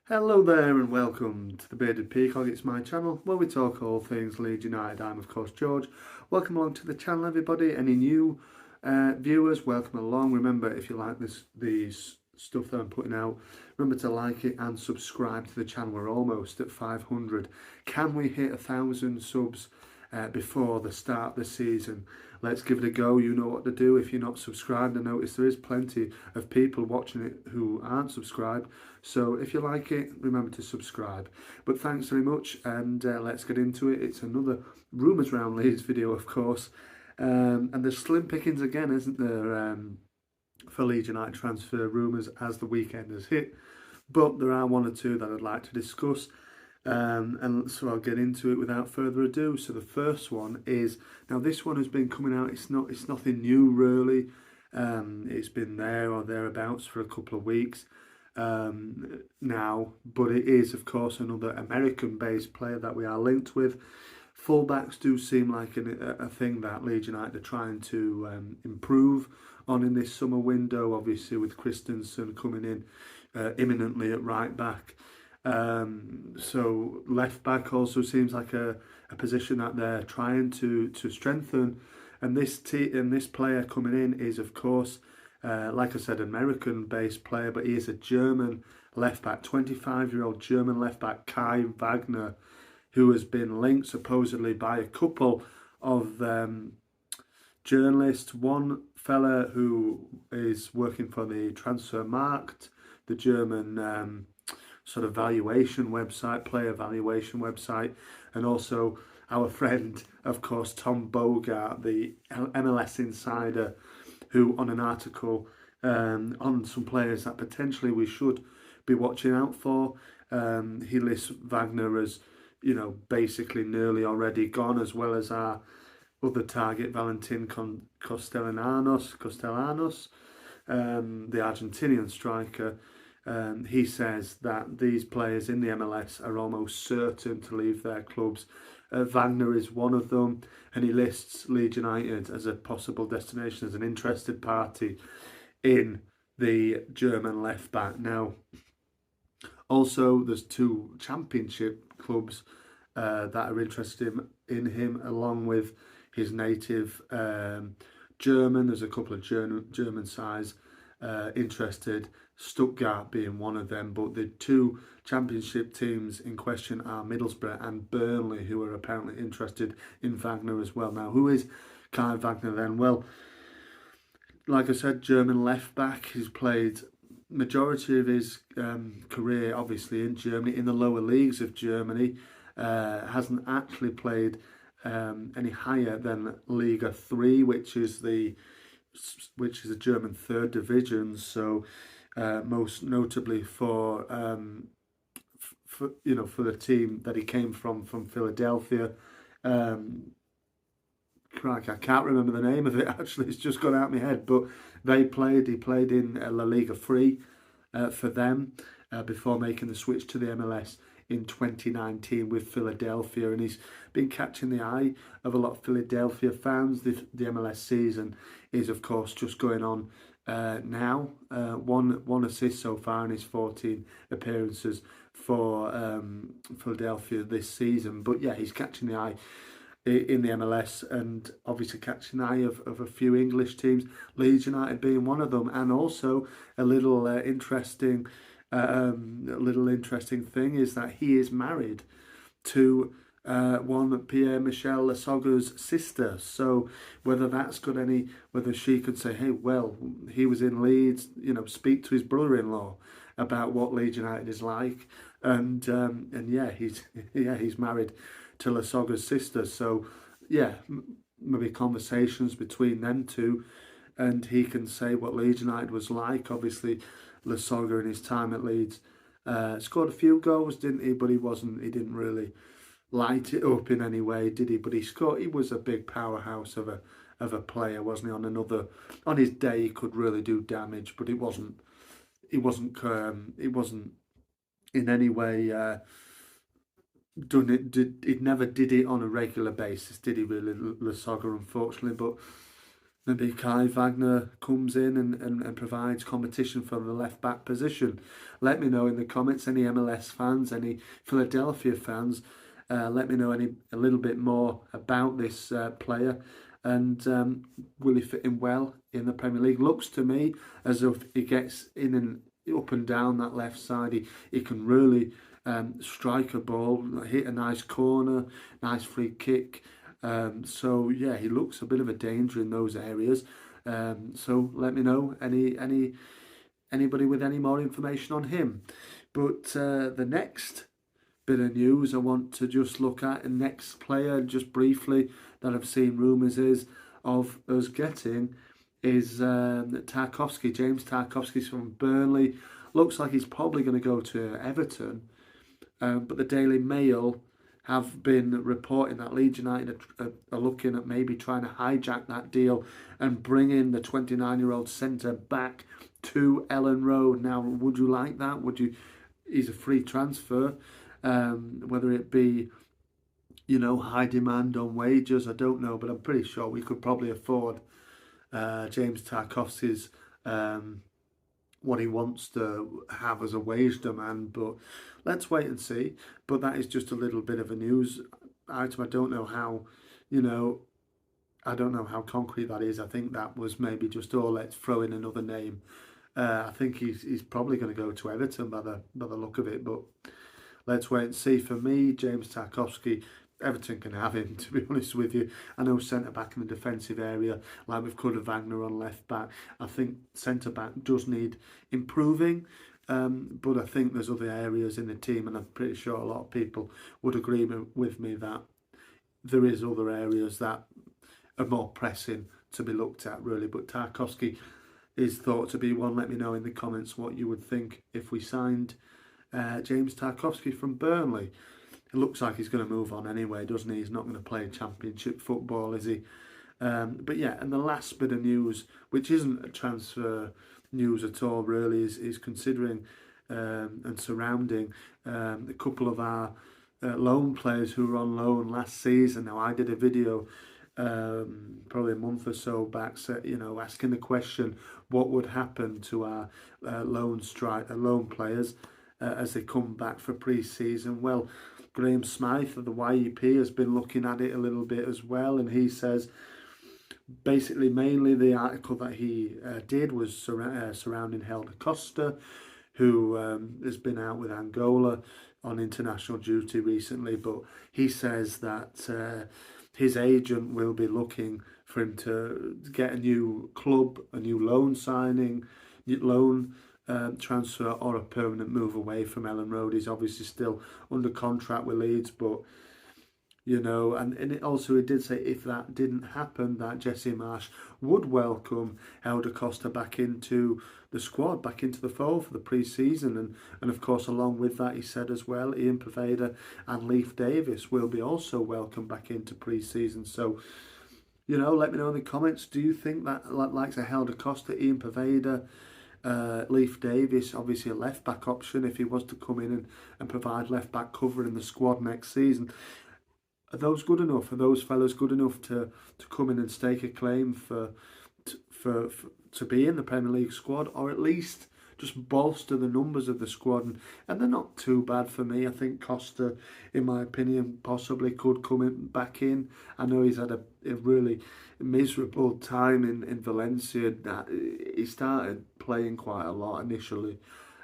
Hello there and welcome to the Bearded Peacock. It's my channel where we talk all things Leeds United. I'm of course George. Welcome along to the channel, everybody. Any new viewers, welcome along. Remember, if you like these stuff that I'm putting out, remember to like it and subscribe to the channel. We're almost at 500. Can we hit 1,000 subs before the start of the season? Let's give it a go. You know what to do if you're not subscribed. I notice there is plenty of people watching it who aren't subscribed. So if you like it, remember to subscribe. But thanks very much, and let's get into it. It's another Rumours Round Leeds video, of course. And there's slim pickings again, isn't there, for Leeds United transfer rumours as the weekend has hit. But there are one or two that I'd like to discuss. And so I'll get into it without further ado. So the first one is, now this one has been coming out, it's nothing new really. It's been there or thereabouts for a couple of weeks now, but it is of course another American-based player that we are linked with. Fullbacks do seem like a thing that Leeds United are trying to improve on in this summer window, obviously with Christensen coming in imminently at right back. So left back also seems like a position that they're trying to strengthen, and this player coming in is of course like I said, American-based player, but he is a German left back, 25-year-old German left back Kai Wagner, who has been linked supposedly by a couple of journalists. One fella who is working for the Transfermarkt, the German sort of valuation website, player valuation website, and also our friend, of course, Tom Bogart, the MLS insider, who on an article on some players that potentially we should be watching out for. He lists Wagner as, you know, basically nearly already gone, as well as our other target, Valentin Castellanos, the Argentinian striker. He says that these players in the MLS are almost certain to leave their clubs. Wagner is one of them, and he lists Leeds United as a possible destination, as an interested party in the German left back. Now, also there's two championship clubs that are interested in him, along with his native German. There's a couple of German sides interested, Stuttgart being one of them, but the two championship teams in question are Middlesbrough and Burnley, who are apparently interested in Wagner as well. Now, who is Kai Wagner then? Well, like I said, German left back. He's played majority of his career obviously in Germany, in the lower leagues of Germany. Hasn't actually played any higher than Liga 3, which is the German third division. So most notably for the team that he came from Philadelphia. I can't remember the name of it actually, it's just gone out of my head, but he played in La Liga 3 for them before making the switch to the MLS in 2019 with Philadelphia, and he's been catching the eye of a lot of Philadelphia fans. The MLS season is of course just going on now. One assist so far in his 14 appearances for Philadelphia this season, but yeah, he's catching the eye in the MLS, and obviously catching the eye of a few English teams, Leeds United being one of them. And also a little interesting thing is that he is married to one Pierre-Michel Lasogga's sister. So whether she could say, hey, well, he was in Leeds, speak to his brother-in-law about what Leeds United is like, and yeah, he's married to Lasogga's sister. So yeah, maybe conversations between them two, and he can say what Leeds United was like. Obviously, Lasogga in his time at Leeds scored a few goals, didn't he? But he didn't really light it up in any way, did he? But he was a big powerhouse of a player, wasn't he? On his day, he could really do damage, but it wasn't in any way he never did it on a regular basis, did he really, Lasogga, unfortunately? But maybe Kai Wagner comes in and provides competition for the left back position. Let me know in the comments, any MLS fans, any Philadelphia fans, let me know a little bit more about this player, and will he fit in well in the Premier League? Looks to me as if he gets in and up and down that left side. He can really strike a ball, hit a nice corner, nice free kick. So yeah, he looks a bit of a danger in those areas. So let me know anybody with any more information on him. But the next bit of news I want to just look at, and next player just briefly that I've seen rumours of us getting is Tarkovsky. James Tarkovsky's from Burnley. Looks like he's probably going to go to Everton. But the Daily Mail have been reporting that Leeds United are looking at maybe trying to hijack that deal and bring in the 29-year-old centre back to Ellen Road. Now, would you like that? Would you? He's a free transfer. Whether it be, high demand on wages, I don't know, but I'm pretty sure we could probably afford James Tarkovsky's what he wants to have as a wage demand, but let's wait and see. But that is just a little bit of a news item. I don't know how, I don't know how concrete that is. I think that was maybe just, let's throw in another name. I think he's probably going to go to Everton by the look of it, but let's wait and see. For me, James Tarkovsky, Everton can have him, to be honest with you. I know centre-back in the defensive area, like we've covered Wagner on left-back. I think centre-back does need improving, but I think there's other areas in the team, and I'm pretty sure a lot of people would agree with me that there is other areas that are more pressing to be looked at, really. But Tarkovsky is thought to be one. Let me know in the comments what you would think if we signed James Tarkovsky from Burnley. It looks like he's going to move on anyway, doesn't he? He's not going to play championship football, is he? But yeah, and the last bit of news, which isn't a transfer news at all, really, is considering and surrounding a couple of our loan players who were on loan last season. Now, I did a video probably a month or so back, asking the question, what would happen to our loan players as they come back for pre-season? Well, Graham Smythe of the YEP has been looking at it a little bit as well, and he says basically mainly the article that he did was surrounding Helder Costa, who has been out with Angola on international duty recently, but he says that his agent will be looking for him to get a new club, a new loan signing, loan transfer, or a permanent move away from Ellen Road. He's obviously still under contract with Leeds, but and it did say if that didn't happen, that Jesse Marsch would welcome Helder Costa back into the squad, back into the fold for the pre-season, and of course along with that he said as well, Ian Poveda and Leif Davis will be also welcome back into pre-season. So let me know in the comments, do you think that likes a Helder Costa, Ian Poveda, Leif Davis, obviously a left back option if he was to come in and provide left back cover in the squad next season? Are those good enough? Are those fellas good enough to come in and stake a claim to be in the Premier League squad, or at least just bolster the numbers of the squad? And they're not too bad for me. I think Costa, in my opinion, possibly could come back in. I know he's had a really miserable time in Valencia. He started playing quite a lot initially,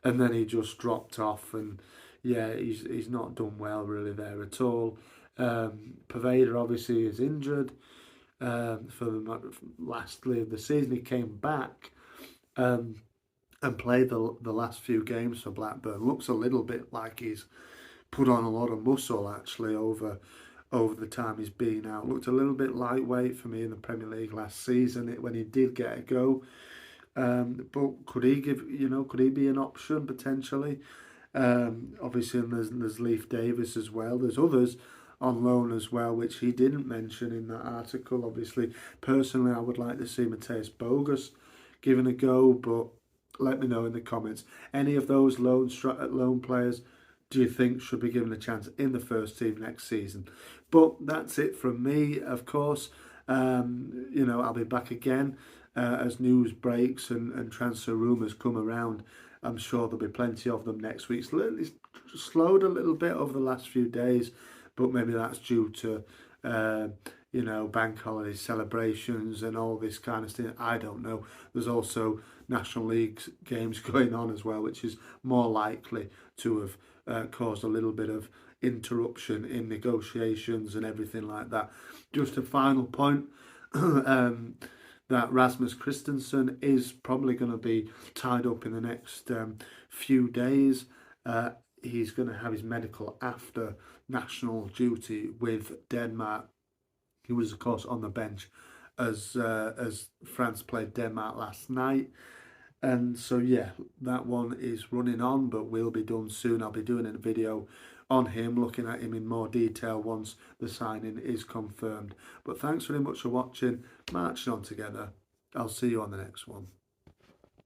and then he just dropped off, and yeah, he's not done well really there at all. Poveda obviously is injured for the lastly of the season. He came back and played the last few games for Blackburn. Looks a little bit like he's put on a lot of muscle actually over the time he's been out. Looked a little bit lightweight for me in the Premier League last season when he did get a go. But could he be an option potentially? Obviously, and there's Leif Davis as well. There's others on loan as well, which he didn't mention in that article. Obviously, personally, I would like to see Mateus Bogus given a go, but let me know in the comments. Any of those loan players do you think should be given a chance in the first team next season? But that's it from me, of course. You know, I'll be back again as news breaks and transfer rumours come around. I'm sure there'll be plenty of them next week. It's slowed a little bit over the last few days, but maybe that's due to you know, bank holiday celebrations and all this kind of stuff. I don't know. There's also National League games going on as well, which is more likely to have caused a little bit of interruption in negotiations and everything like that. Just a final point. That Rasmus Christensen is probably going to be tied up in the next few days. He's going to have his medical after national duty with Denmark. He was, of course, on the bench as France played Denmark last night. And so, yeah, that one is running on, but will be done soon. I'll be doing a video on him, looking at him in more detail once the signing is confirmed. But thanks very much for watching. Marching on together. I'll see you on the next one.